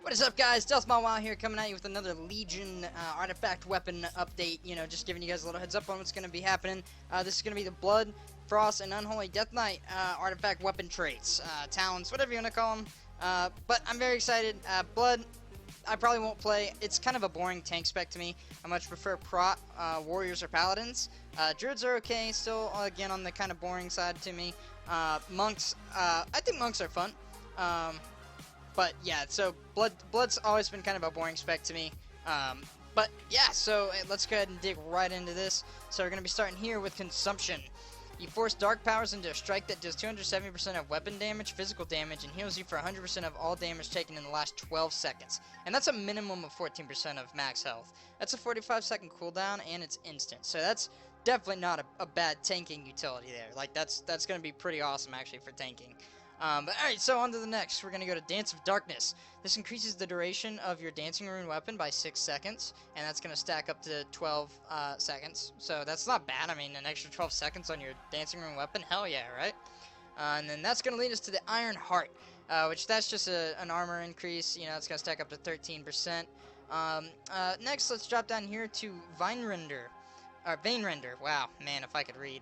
What is up, guys? DeathMawWow here, coming at you with another Legion artifact weapon update. You know, just giving you guys a little heads up on what's going to be happening. This is going to be the Blood, Frost, and Unholy Death Knight artifact weapon traits, talents, whatever you want to call them. But I'm very excited. Blood, I probably won't play. It's kind of a boring tank spec to me. I much prefer prot, warriors, or paladins. Druids are okay, still again on the kind of boring side to me. Monks, I think monks are fun. But yeah, so Blood's always been kind of a boring spec to me. But yeah, so let's go ahead and dig right into this. So we're going to be starting here with Consumption. You force Dark Powers into a strike that does 270% of weapon damage, physical damage, and heals you for 100% of all damage taken in the last 12 seconds. And that's a minimum of 14% of max health. That's a 45-second cooldown, and it's instant. So that's definitely not a bad tanking utility there. Like, that's going to be pretty awesome, actually, for tanking. But alright, so on to the next. We're going to go to Dance of Darkness. This increases the duration of your Dancing Rune weapon by 6 seconds, and that's going to stack up to 12 seconds. So that's not bad. I mean, an extra 12 seconds on your Dancing Rune weapon? Hell yeah, right? And then that's going to lead us to the Iron Heart, which that's just an armor increase. You know, it's going to stack up to 13%. Next, let's drop down here to Vine Render. Vein Render. Wow, man, if I could read.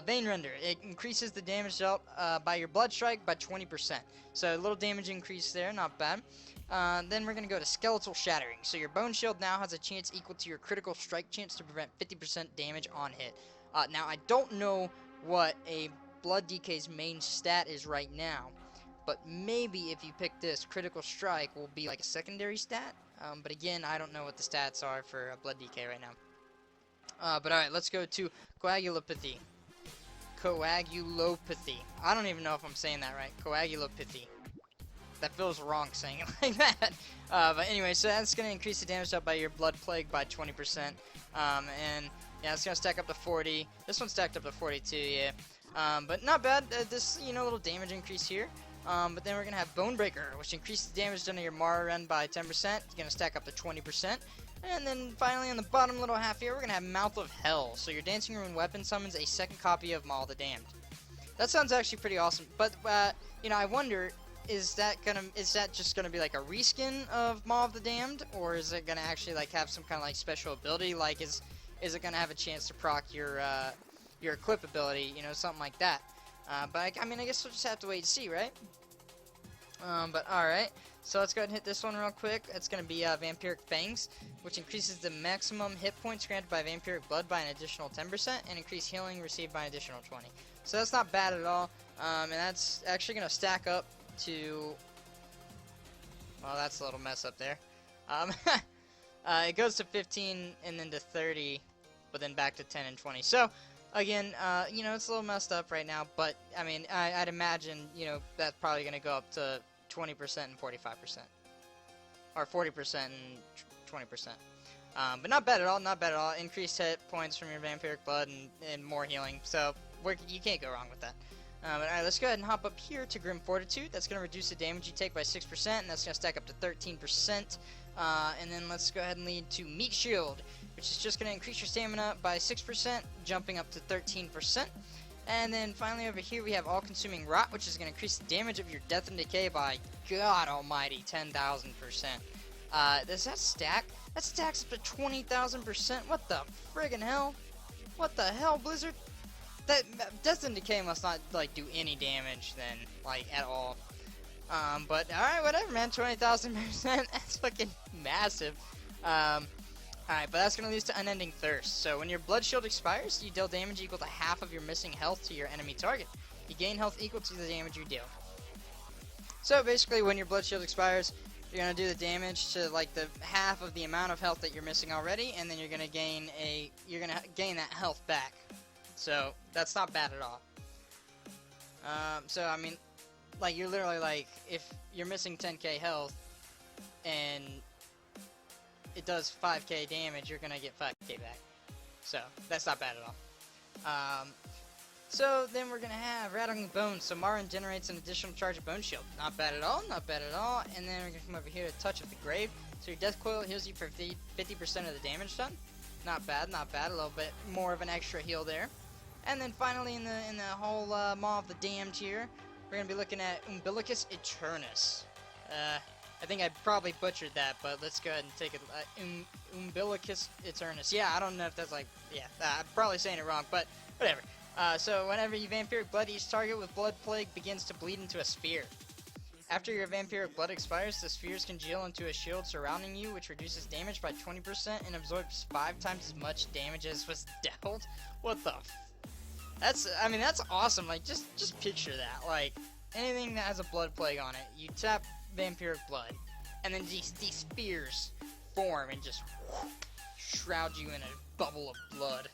Vein Render. It increases the damage dealt by your Blood Strike by 20%. So a little damage increase there, not bad. Then we're going to go to Skeletal Shattering. So your Bone Shield now has a chance equal to your critical strike chance to prevent 50% damage on hit. Now, I don't know what a Blood DK's main stat is right now, but maybe if you pick this, Critical Strike will be like a secondary stat. But again, I don't know what the stats are for a Blood DK right now. But alright, let's go to Coagulopathy. Coagulopathy. I don't even know if I'm saying that right. Coagulopathy. That feels wrong saying it like that. But anyway, so that's going to increase the damage dealt by your Blood Plague by 20%. And yeah, it's going to stack up to 40. This one stacked up to 42, yeah. But not bad. This, you know, little damage increase here. But then we're going to have Bone Breaker, which increases the damage done to your Mara Run by 10%. It's going to stack up to 20%. And then finally on the bottom little half here, we're going to have Mouth of Hell. So your Dancing Rune weapon summons a second copy of Maul the Damned. That sounds actually pretty awesome. But, you know, I wonder, is that just going to be like a reskin of Maul of the Damned? Or is it going to actually like have some kind of like special ability? Like, is it going to have a chance to proc your equip ability? You know, something like that. But, I mean, I guess we'll just have to wait and see, right? But alright, so let's go ahead and hit this one real quick. It's going to be Vampiric Fangs, which increases the maximum hit points granted by Vampiric Blood by an additional 10% and increase healing received by an additional 20. So that's not bad at all, and that's actually going to stack up to, well, that's a little mess up there. It goes to 15 and then to 30, but then back to 10 and 20. So again, you know, it's a little messed up right now, but I mean, I'd imagine, you know, that's probably going to go up to 20% and 45%. Or 40% and 20%. But not bad at all, not bad at all. Increased hit points from your Vampiric Blood and more healing. So, you can't go wrong with that. Alright, let's go ahead and hop up here to Grim Fortitude. That's going to reduce the damage you take by 6%, and that's going to stack up to 13%. And then let's go ahead and lead to Meat Shield, which is just going to increase your stamina by 6%, jumping up to 13%. And then finally over here we have All-Consuming Rot, which is going to increase the damage of your Death and Decay by, God almighty, 10,000%. Does that stack? That stacks up to 20,000%. What the friggin' hell? What the hell, Blizzard? That Death and Decay must not, like, do any damage then, like, at all. But alright, whatever, man. 20,000%. That's fucking massive. Alright, but that's going to lead to Unending Thirst. So when your Blood Shield expires, you deal damage equal to half of your missing health to your enemy target. You gain health equal to the damage you deal. So basically, when your Blood Shield expires, you're going to do the damage to like the half of the amount of health that you're missing already, and then you're going to gain that health back. So that's not bad at all. So I mean, like, you're literally like, if you're missing 10k health and it does 5k damage, you're gonna get 5k back. So that's not bad at all. So then we're gonna have Rattling Bones. So Marin generates an additional charge of Bone Shield. Not bad at all, not bad at all. And then we're gonna come over here to Touch of the Grave. So your Death Coil heals you for 50% of the damage done. Not bad, not bad. A little bit more of an extra heal there. And then finally in the whole Maw of the Damned here, we're gonna be looking at Umbilicus Eternus. I think I probably butchered that, but let's go ahead and take it. Umbilicus Eternus. Yeah, I don't know if that's like, yeah, I'm probably saying it wrong, but whatever. So whenever you Vampiric Blood, each target with Blood Plague begins to bleed into a sphere. After your Vampiric Blood expires, the spheres congeal into a shield surrounding you, which reduces damage by 20% and absorbs 5 times as much damage as was dealt. What the That's awesome. Like, just picture that. Like, anything that has a Blood Plague on it, you tap Vampiric Blood, and then these spears form and just shroud you in a bubble of blood.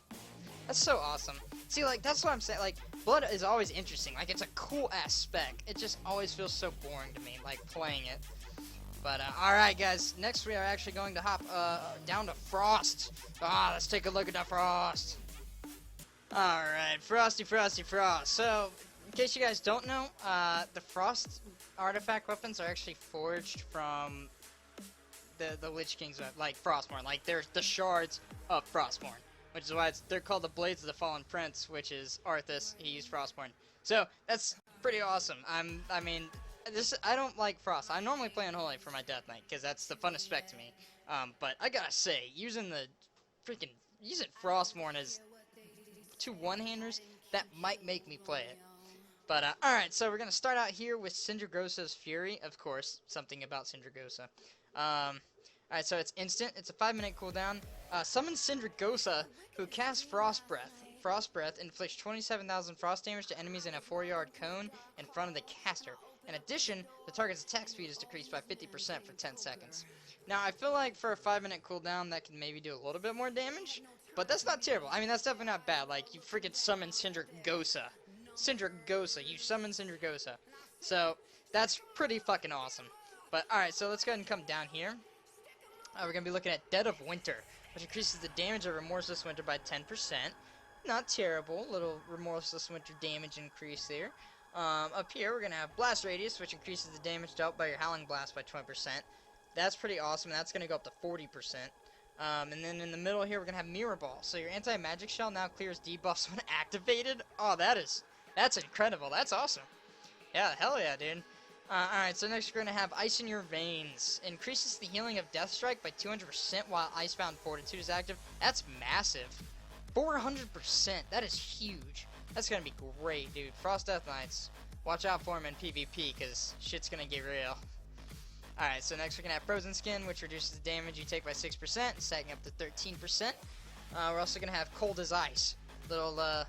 That's so awesome. See, like, that's what I'm saying. Like, blood is always interesting. Like, it's a cool ass spec. It just always feels so boring to me, like, playing it. But, alright, guys. Next, we are actually going to hop down to Frost. Let's take a look at the Frost. Alright, Frosty, Frosty, Frost. So, in case you guys don't know, the Frost artifact weapons are actually forged from the Lich King's, like, Frostmourne. Like, they're the shards of Frostmourne, which is why they're called the Blades of the Fallen Prince, which is Arthas. He used Frostmourne. So, that's pretty awesome. I don't like Frost. I normally play Unholy for my Death Knight, because that's the funnest spec to me. But I gotta say, using Frostmourne as 2 one-handers, that might make me play it. But, alright, so we're going to start out here with Sindragosa's Fury, of course, something about Sindragosa. Alright, so it's instant, it's a 5-minute cooldown. Summon Sindragosa, who casts Frost Breath. Frost Breath inflicts 27,000 frost damage to enemies in a 4-yard cone in front of the caster. In addition, the target's attack speed is decreased by 50% for 10 seconds. Now, I feel like for a 5-minute cooldown, that can maybe do a little bit more damage, but that's not terrible. I mean, that's definitely not bad. Like, you freaking summon Sindragosa. Sindragosa. You summon Sindragosa. So, that's pretty fucking awesome. But, alright, so let's go ahead and come down here. We're going to be looking at Dead of Winter, which increases the damage of Remorseless Winter by 10%. Not terrible. Little Remorseless Winter damage increase there. Up here, we're going to have Blast Radius, which increases the damage dealt by your Howling Blast by 20%. That's pretty awesome. That's going to go up to 40%. And then in the middle here, we're going to have Mirror Ball. So your Anti-Magic Shell now clears debuffs when activated. Oh, that's incredible. That's awesome. Yeah, hell yeah, dude. Alright, so next we're going to have Ice in Your Veins. Increases the healing of Death Strike by 200% while Icebound Fortitude is active. That's massive. 400%. That is huge. That's going to be great, dude. Frost Death Knights. Watch out for him in PvP, because shit's going to get real. Alright, so next we're going to have Frozen Skin, which reduces the damage you take by 6%, stacking up to 13%. We're also going to have Cold as Ice. Little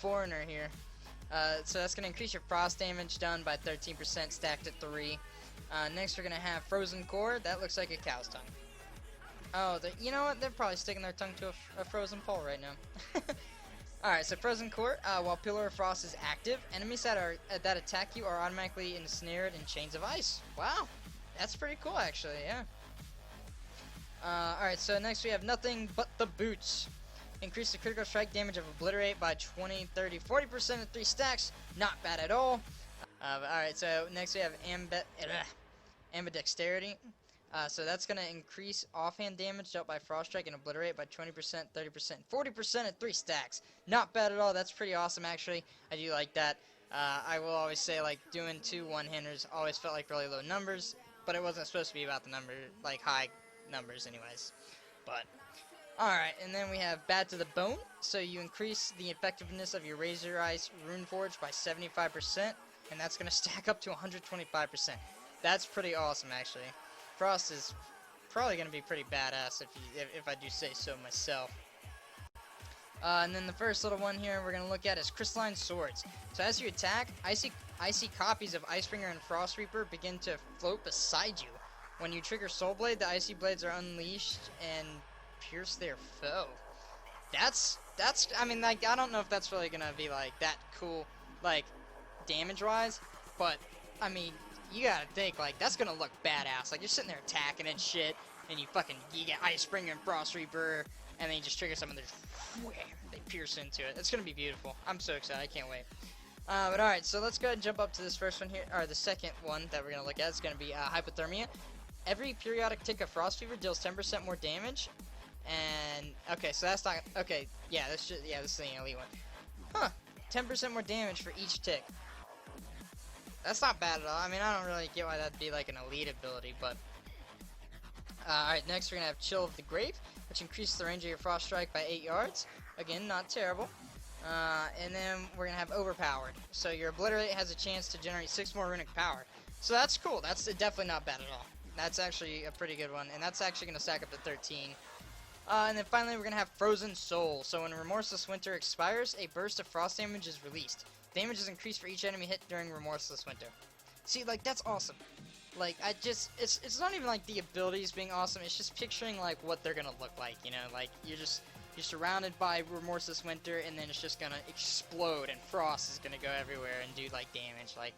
foreigner here. So that's going to increase your frost damage done by 13%, stacked at 3. Next we're going to have Frozen Core. That looks like a cow's tongue. Oh, you know what? They're probably sticking their tongue to a frozen pole right now. Alright, so Frozen Core. While Pillar of Frost is active, enemies that attack you are automatically ensnared in chains of ice. Wow. That's pretty cool, actually, yeah. Alright, so next we have Nothing But the Boots. Increase the critical strike damage of Obliterate by 20, 30, 40% at 3 stacks. Not bad at all. Alright, so next we have Ambidexterity. So that's going to increase offhand damage dealt by Frost Strike and Obliterate by 20%, 30%, 40% at 3 stacks. Not bad at all. That's pretty awesome, actually. I do like that. I will always say, like, doing 2 one-handers always felt like really low numbers, but it wasn't supposed to be about the number, like, high numbers anyways. But alright, and then we have Bad to the Bone. So you increase the effectiveness of your Razor Ice Runeforge by 75%, and that's going to stack up to 125%. That's pretty awesome, actually. Frost is probably going to be pretty badass if I do say so myself. And then the first little one here we're going to look at is Crystalline Swords. So as you attack, icy copies of Icebringer and Frost Reaper begin to float beside you. When you trigger Soul Blade, the icy blades are unleashed and pierce their foe. That's I mean, like, I don't know if that's really gonna be like that cool, like, damage wise, but I mean, you gotta think, like, that's gonna look badass. Like, you're sitting there attacking and shit, and you get Icebringer and Frost Reaper, and then you just trigger something, they pierce into it. It's gonna be beautiful. I'm so excited. I can't wait. But alright, so let's go ahead and jump up to this first one here, or the second one that we're gonna look at. It's gonna be Hypothermia. Every periodic tick of Frost Fever deals 10% more damage. And okay, so that's not okay. Yeah, this is the elite one. Huh? 10% more damage for each tick. That's not bad at all. I mean, I don't really get why that'd be like an elite ability, but... Alright, next we're going to have Chill of the Grave, which increases the range of your Frost Strike by 8 yards. Again, not terrible. And then we're going to have Overpowered. So your Obliterate has a chance to generate 6 more runic power. So that's cool. That's definitely not bad at all. That's actually a pretty good one, and that's actually going to stack up to 13. And then finally we're going to have Frozen Soul. So when Remorseless Winter expires, a burst of frost damage is released. Damage is increased for each enemy hit during Remorseless Winter. See, like, that's awesome. Like, it's not even like the abilities being awesome, it's just picturing like what they're gonna look like, you know, like you're surrounded by Remorseless Winter and then it's just gonna explode and frost is gonna go everywhere and do like damage. Like,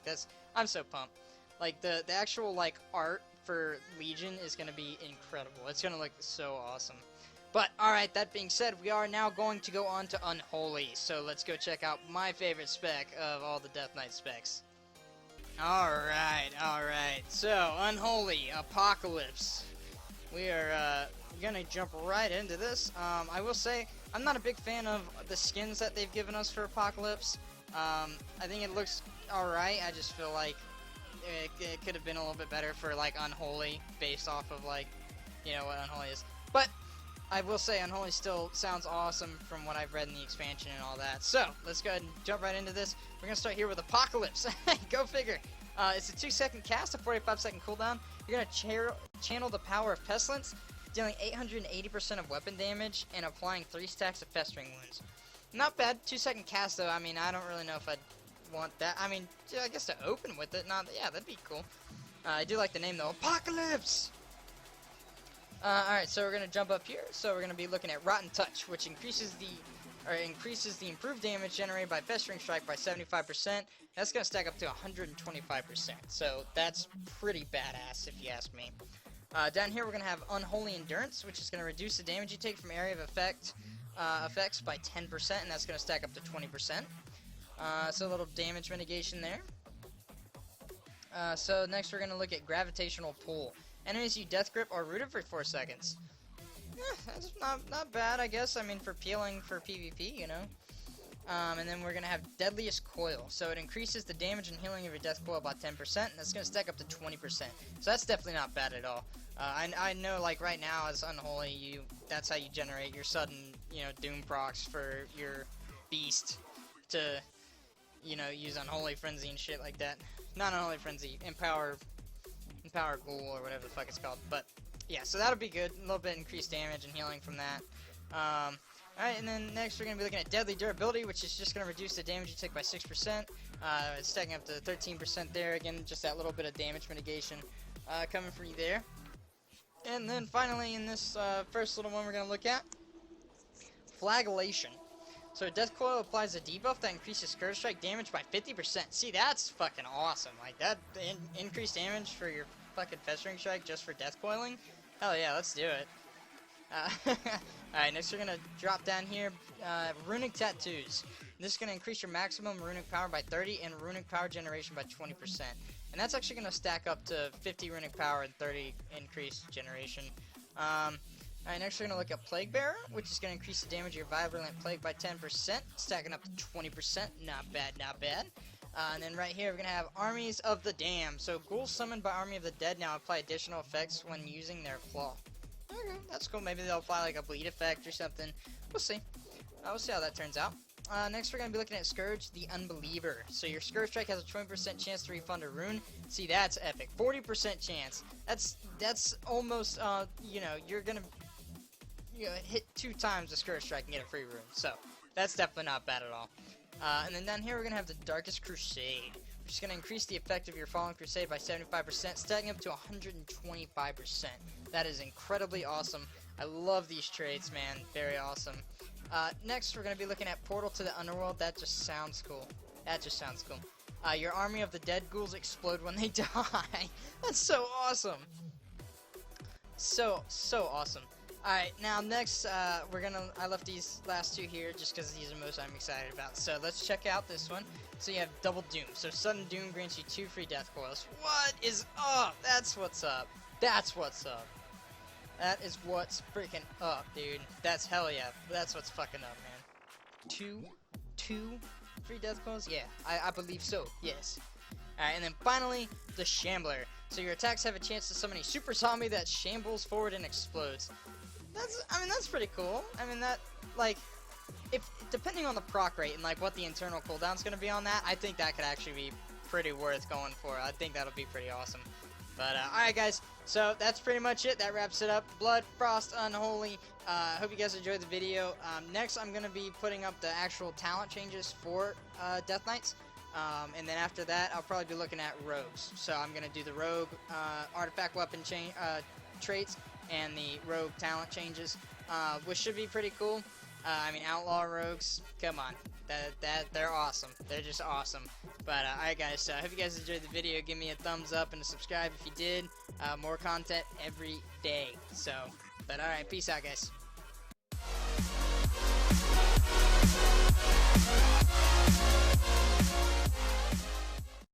I'm so pumped. Like the actual like art for Legion is gonna be incredible. It's gonna look so awesome. But alright, that being said, we are now going to go on to Unholy. So let's go check out my favorite spec of all the Death Knight specs. Alright. So, Unholy, Apocalypse. We are gonna jump right into this. I will say, I'm not a big fan of the skins that they've given us for Apocalypse. I think it looks alright, I just feel like it could have been a little bit better for, like, Unholy, based off of, like, you know, what Unholy is. But, I will say, Unholy still sounds awesome from what I've read in the expansion and all that. So, let's go ahead and jump right into this. We're going to start here with Apocalypse. Go figure. It's a 2-second cast, a 45-second cooldown. You're going to channel the power of Pestilence, dealing 880% of weapon damage, and applying 3 stacks of Festering Wounds. Not bad. 2-second cast, though. I mean, I don't really know if I'd want that. I mean, I guess to open with it. Yeah, that'd be cool. I do like the name, though. Apocalypse! Alright, so we're going to jump up here. So we're going to be looking at Rotten Touch, which increases the improved damage generated by Festering Strike by 75%. That's going to stack up to 125%. So that's pretty badass, if you ask me. Down here, we're going to have Unholy Endurance, which is going to reduce the damage you take from area of effects by 10%, and that's going to stack up to 20%. So a little damage mitigation there. So next, we're going to look at Gravitational Pull. Enemies use Death Grip or Rooted for 4 seconds. That's not bad, I guess. I mean, for peeling for PvP, you know. And then we're going to have Deadliest Coil. So it increases the damage and healing of your Death Coil by 10%, and that's going to stack up to 20%. So that's definitely not bad at all. I know, like, right now as Unholy, that's how you generate your sudden, you know, Doom procs for your Beast to, you know, use Unholy Frenzy and shit like that. Not Unholy Frenzy, Empower Ghoul or whatever the fuck it's called. But yeah, so that'll be good. A little bit increased damage and healing from that. Alright, and then next we're going to be looking at Deadly Durability, which is just going to reduce the damage you take by 6%. It's stacking up to 13% there. Again, just that little bit of damage mitigation coming from you there. And then finally, in this first little one we're going to look at, Flagellation. So Death Coil applies a debuff that increases Scourge Strike damage by 50%. See, that's fucking awesome. Like, that increased damage for your fucking Festering Strike just for Death Coiling? Hell yeah, let's do it. Alright, next we're gonna drop down here, Runic Tattoos. This is gonna increase your maximum runic power by 30 and runic power generation by 20%. And that's actually gonna stack up to 50 runic power and 30 increased generation. Alright, next we're gonna look at Plague Bearer, which is gonna increase the damage of your Virulent Plague by 10%, stacking up to 20%. Not bad, not bad. And then right here we're gonna have Armies of the Damned. So ghouls summoned by Army of the Dead now apply additional effects when using their claw. Okay, that's cool. Maybe they'll apply like a bleed effect or something. We'll see. We'll see how that turns out. Next we're going to be looking at Scourge the Unbeliever. So your Scourge Strike has a 20% chance to refund a rune. See, that's epic. 40% chance. That's almost, you know, you're going to hit 2 times the Scourge Strike and get a free rune. So that's definitely not bad at all. And then down here we're going to have the Darkest Crusade, which is going to increase the effect of your Fallen Crusade by 75%, stacking up to 125%. That is incredibly awesome. I love these traits, man. Very awesome. Next, we're going to be looking at Portal to the Underworld. That just sounds cool. That just sounds cool. Your Army of the Dead ghouls explode when they die. That's so awesome. So awesome. Alright, now next, I left these last 2 here just because these are most I'm excited about. So let's check out this one. So you have Double Doom. So Sudden Doom grants you 2 free Death Coils. What is up? That's what's up. That's what's up. That is what's freaking up, dude. That's hell yeah. That's what's fucking up, man. Two free Death Coils? Yeah, I believe so. Yes. Alright, and then finally, the Shambler. So your attacks have a chance to summon a super zombie that shambles forward and explodes. That's pretty cool. I mean, that, like, if depending on the proc rate and, like, what the internal cooldown's gonna be on that, I think that could actually be pretty worth going for. I think that'll be pretty awesome. But, alright guys, so that's pretty much it. That wraps it up. Blood, Frost, Unholy. I hope you guys enjoyed the video. Next, I'm going to be putting up the actual talent changes for Death Knights. And then after that, I'll probably be looking at rogues. So I'm going to do the rogue artifact weapon traits and the rogue talent changes, which should be pretty cool. I mean, outlaw rogues, come on. They're awesome. They're just awesome. But, alright guys, so I hope you guys enjoyed the video. Give me a thumbs up and a subscribe if you did. More content every day. So, but alright, peace out guys.